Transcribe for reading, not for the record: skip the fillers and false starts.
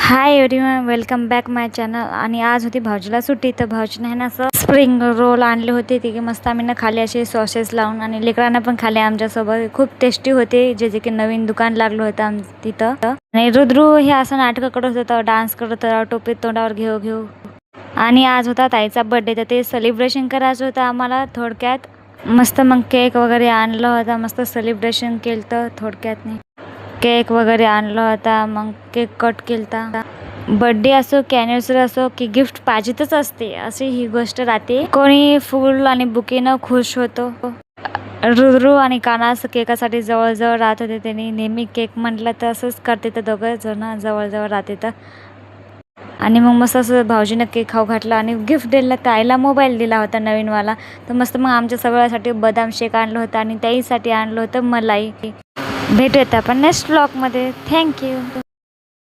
Hi everyone, welcome back माय channel. आणि आज होती भाऊजीला सुट्टी, तर भाऊजीने आहे ना असं स्प्रिंग रोल आणले होते. ते मस्त आम्ही ना खाली असे सॉसेस लावून, आणि लेकरांना पण खाले आमच्यासोबत. खूप टेस्टी होते. जे की नवीन दुकान लागलं होतं तिथं. आणि रुद्रू हे असं नाटकं करत होतं, डान्स करत होता, टोपी तोंडावर घेऊ. आणि आज होता ताईचा बर्थडे, तर ते सेलिब्रेशन करायचं होतं आम्हाला. थोडक्यात मस्त मग केक वगैरे आणलं होता, मस्त सेलिब्रेशन केलं तर थोडक्यात. केक वगैरे आणला होता, मग केक कट केलता. बर्थडे असो की ॲनिव्हर्सरी असो की गिफ्ट पाहिजेतच असते, अशी ही गोष्ट राहते. कोणी फुल आणि बुकेनं खुश होतो. रुद्रू आणि कानास केकासाठी जवळजवळ राहत होते. त्यांनी नेहमी केक म्हटलं तर असंच करते, तर दोघं जण जवळजवळ राहते. तर आणि मग मस्त असं भाऊजीनं केक खाऊ घातला आणि गिफ्ट दिलं. तर आईला मोबाईल दिला होता नवीनवाला. तर मस्त मग आमच्या सगळ्यासाठी बदाम शेक आणलं होतं आणि त्याहीसाठी आणलं होतं मलाई. भेटूयात आपण नेक्स्ट ब्लॉगमध्ये. थँक्यू.